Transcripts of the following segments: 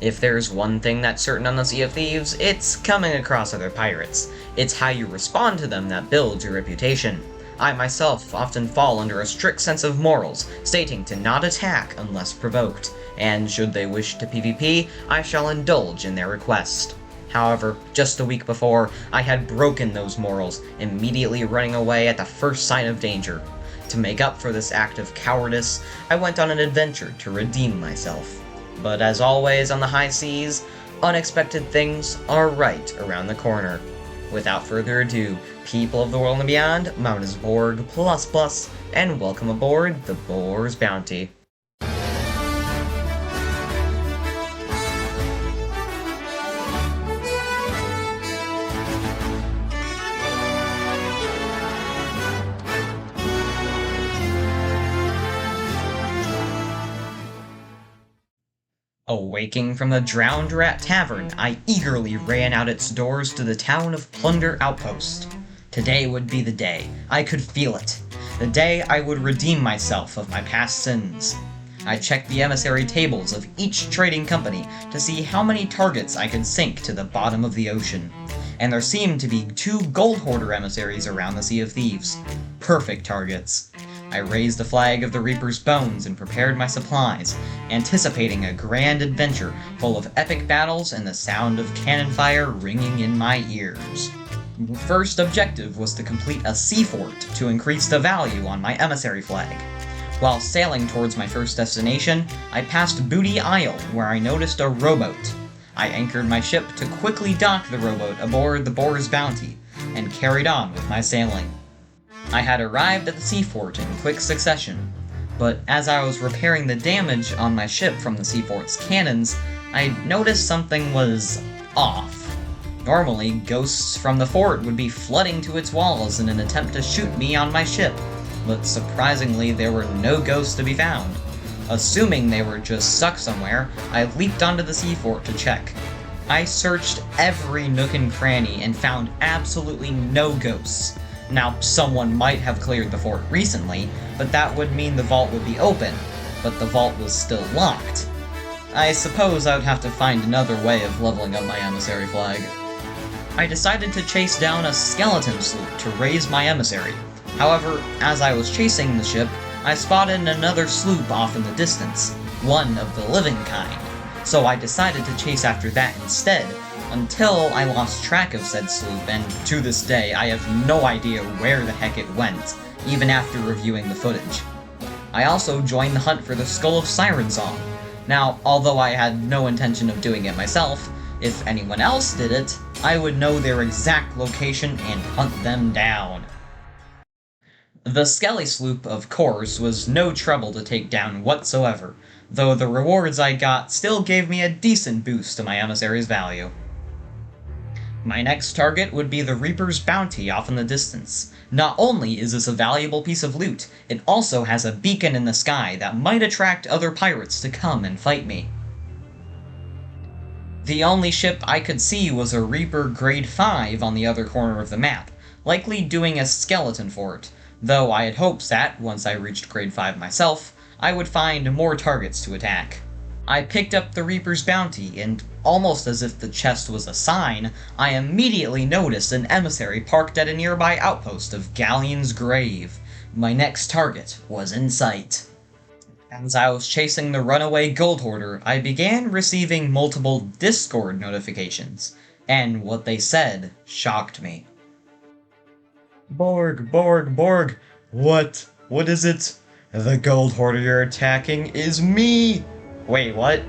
If there's one thing that's certain on the Sea of Thieves, it's coming across other pirates. It's how you respond to them that builds your reputation. I myself often fall under a strict sense of morals, stating to not attack unless provoked, and should they wish to PvP, I shall indulge in their request. However, just a week before, I had broken those morals, immediately running away at the first sign of danger. To make up for this act of cowardice, I went on an adventure to redeem myself. But as always on the high seas, unexpected things are right around the corner. Without further ado, people of the world and beyond, my name is Borg++, and welcome aboard the Boar's Bounty. Awaking from the Drowned Rat Tavern, I eagerly ran out its doors to the town of Plunder Outpost. Today would be the day. I could feel it. The day I would redeem myself of my past sins. I checked the emissary tables of each trading company to see how many targets I could sink to the bottom of the ocean. And there seemed to be 2 gold hoarder emissaries around the Sea of Thieves. Perfect targets. I raised the flag of the Reaper's Bones and prepared my supplies, anticipating a grand adventure full of epic battles and the sound of cannon fire ringing in my ears. The first objective was to complete a sea fort to increase the value on my emissary flag. While sailing towards my first destination, I passed Booty Isle, where I noticed a rowboat. I anchored my ship to quickly dock the rowboat aboard the Boar's Bounty, and carried on with my sailing. I had arrived at the seafort in quick succession, but as I was repairing the damage on my ship from the seafort's cannons, I noticed something was off. Normally, ghosts from the fort would be flooding to its walls in an attempt to shoot me on my ship, but surprisingly there were no ghosts to be found. Assuming they were just stuck somewhere, I leaped onto the seafort to check. I searched every nook and cranny and found absolutely no ghosts. Now, someone might have cleared the fort recently, but that would mean the vault would be open, but the vault was still locked. I suppose I would have to find another way of leveling up my emissary flag. I decided to chase down a skeleton sloop to raise my emissary. However, as I was chasing the ship, I spotted another sloop off in the distance, one of the living kind, so I decided to chase after that instead, until I lost track of said sloop, and to this day I have no idea where the heck it went, even after reviewing the footage. I also joined the hunt for the Skull of Siren Song. Now, although I had no intention of doing it myself, if anyone else did it, I would know their exact location and hunt them down. The Skelly sloop, of course, was no trouble to take down whatsoever, though the rewards I got still gave me a decent boost to my emissary's value. My next target would be the Reaper's Bounty off in the distance. Not only is this a valuable piece of loot, it also has a beacon in the sky that might attract other pirates to come and fight me. The only ship I could see was a Reaper Grade 5 on the other corner of the map, likely doing a skeleton fort, though I had hopes that, once I reached Grade 5 myself, I would find more targets to attack. I picked up the Reaper's Bounty, and almost as if the chest was a sign, I immediately noticed an emissary parked at a nearby outpost of Galleon's Grave. My next target was in sight. As I was chasing the runaway gold hoarder, I began receiving multiple Discord notifications, and what they said shocked me. Borg, what? What is it? The gold hoarder you're attacking is me! Wait, what?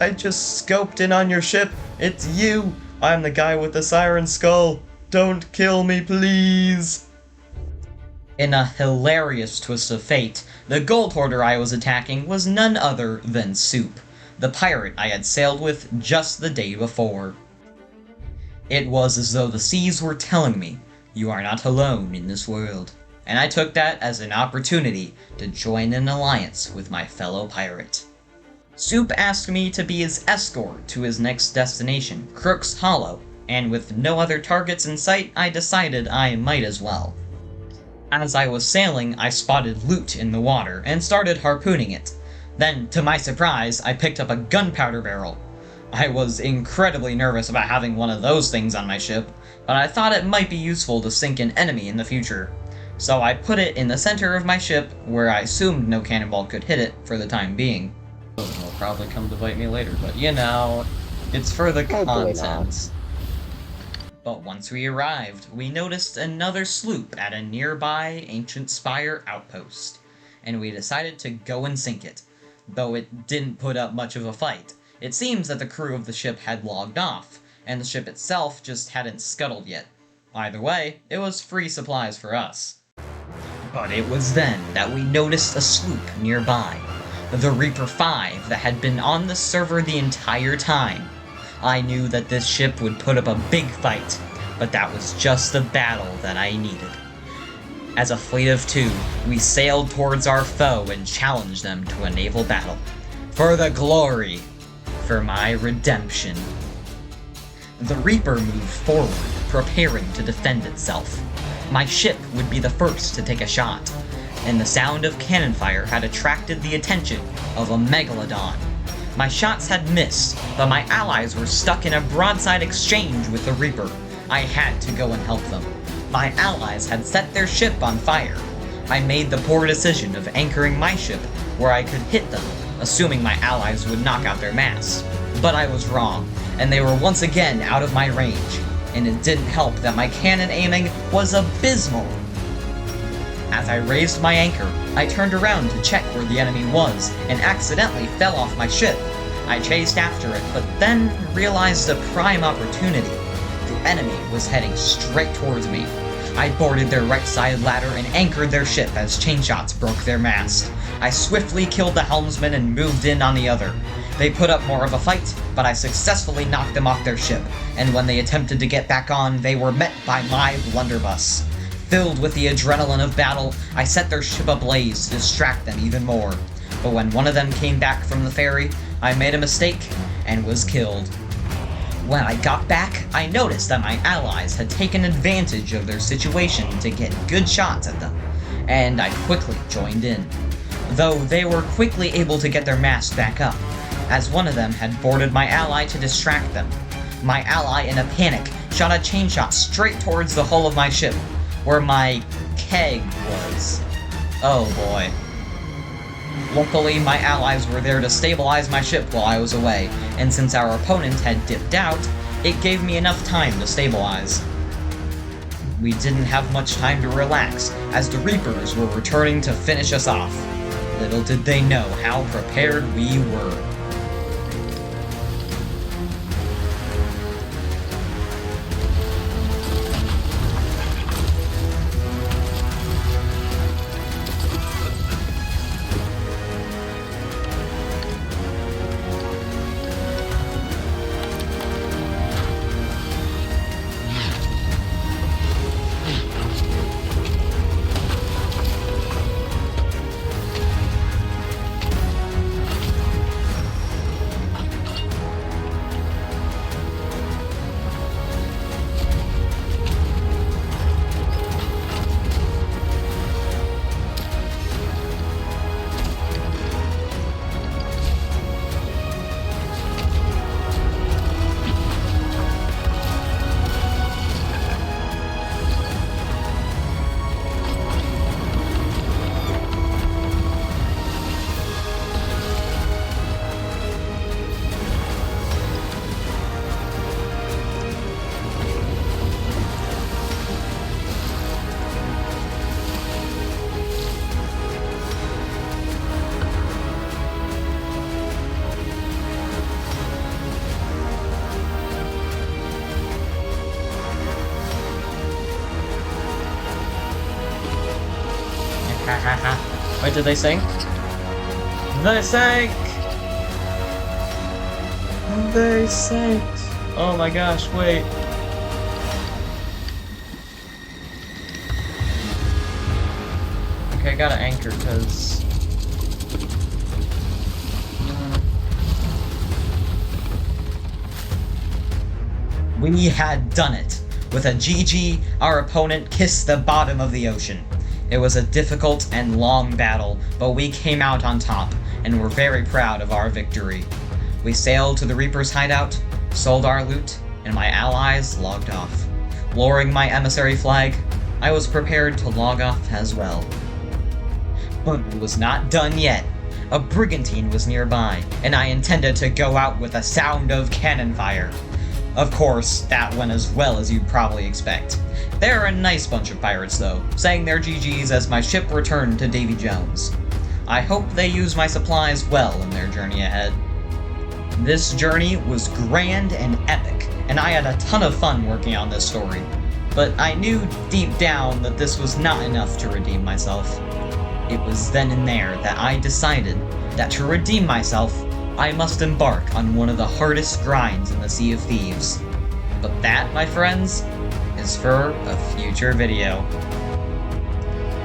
I just scoped in on your ship. It's you! I'm the guy with the siren skull. Don't kill me, please! In a hilarious twist of fate, the gold hoarder I was attacking was none other than Soup, the pirate I had sailed with just the day before. It was as though the seas were telling me, you are not alone in this world, and I took that as an opportunity to join an alliance with my fellow pirate. Soup asked me to be his escort to his next destination, Crook's Hollow, and with no other targets in sight, I decided I might as well. As I was sailing, I spotted loot in the water and started harpooning it. Then, to my surprise, I picked up a gunpowder barrel. I was incredibly nervous about having one of those things on my ship, but I thought it might be useful to sink an enemy in the future. So I put it in the center of my ship, where I assumed no cannonball could hit it for the time being. It'll probably come to bite me later, but you know, it's for the content. But once we arrived, we noticed another sloop at a nearby Ancient Spire outpost, and we decided to go and sink it, though it didn't put up much of a fight. It seems that the crew of the ship had logged off, and the ship itself just hadn't scuttled yet. Either way, it was free supplies for us. But it was then that we noticed a sloop nearby, the Reaper 5 that had been on the server the entire time. I knew that this ship would put up a big fight, but that was just the battle that I needed. As a fleet of 2, we sailed towards our foe and challenged them to a naval battle. For the glory! For my redemption. The Reaper moved forward, preparing to defend itself. My ship would be the first to take a shot, and the sound of cannon fire had attracted the attention of a megalodon. My shots had missed, but my allies were stuck in a broadside exchange with the Reaper. I had to go and help them. My allies had set their ship on fire. I made the poor decision of anchoring my ship where I could hit them, assuming my allies would knock out their masts. But I was wrong, and they were once again out of my range, and it didn't help that my cannon aiming was abysmal. As I raised my anchor, I turned around to check where the enemy was, and accidentally fell off my ship. I chased after it, but then realized a prime opportunity. The enemy was heading straight towards me. I boarded their right side ladder and anchored their ship as chain shots broke their mast. I swiftly killed the helmsman and moved in on the other. They put up more of a fight, but I successfully knocked them off their ship, and when they attempted to get back on, they were met by my blunderbuss. Filled with the adrenaline of battle, I set their ship ablaze to distract them even more. But when one of them came back from the ferry, I made a mistake and was killed. When I got back, I noticed that my allies had taken advantage of their situation to get good shots at them, and I quickly joined in. Though they were quickly able to get their mast back up, as one of them had boarded my ally to distract them. My ally, in a panic, shot a chain shot straight towards the hull of my ship, where my keg was. Oh boy. Luckily, my allies were there to stabilize my ship while I was away, and since our opponent had dipped out, it gave me enough time to stabilize. We didn't have much time to relax, as the Reapers were returning to finish us off. Little did they know how prepared we were. Wait, did they sink? They sank! They sank! Oh my gosh, wait. Okay, I gotta anchor, cause... We had done it! With a GG, our opponent kissed the bottom of the ocean. It was a difficult and long battle, but we came out on top, and were very proud of our victory. We sailed to the Reaper's hideout, sold our loot, and my allies logged off. Lowering my emissary flag, I was prepared to log off as well. But it was not done yet. A brigantine was nearby, and I intended to go out with a sound of cannon fire. Of course, that went as well as you'd probably expect. They're a nice bunch of pirates, though, saying their GGs as my ship returned to Davy Jones. I hope they use my supplies well in their journey ahead. This journey was grand and epic, and I had a ton of fun working on this story. But I knew deep down that this was not enough to redeem myself. It was then and there that I decided that to redeem myself, I must embark on one of the hardest grinds in the Sea of Thieves. But that, my friends, is for a future video.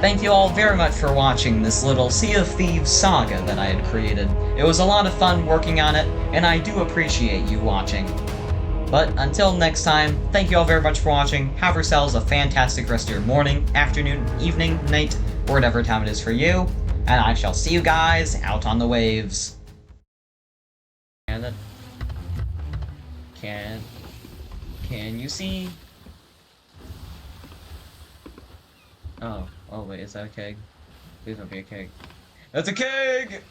Thank you all very much for watching this little Sea of Thieves saga that I had created. It was a lot of fun working on it, and I do appreciate you watching. But until next time, thank you all very much for watching. Have yourselves a fantastic rest of your morning, afternoon, evening, night, or whatever time it is for you, and I shall see you guys out on the waves. Can you see? Oh wait, is that a keg? Please don't be a keg. That's a keg!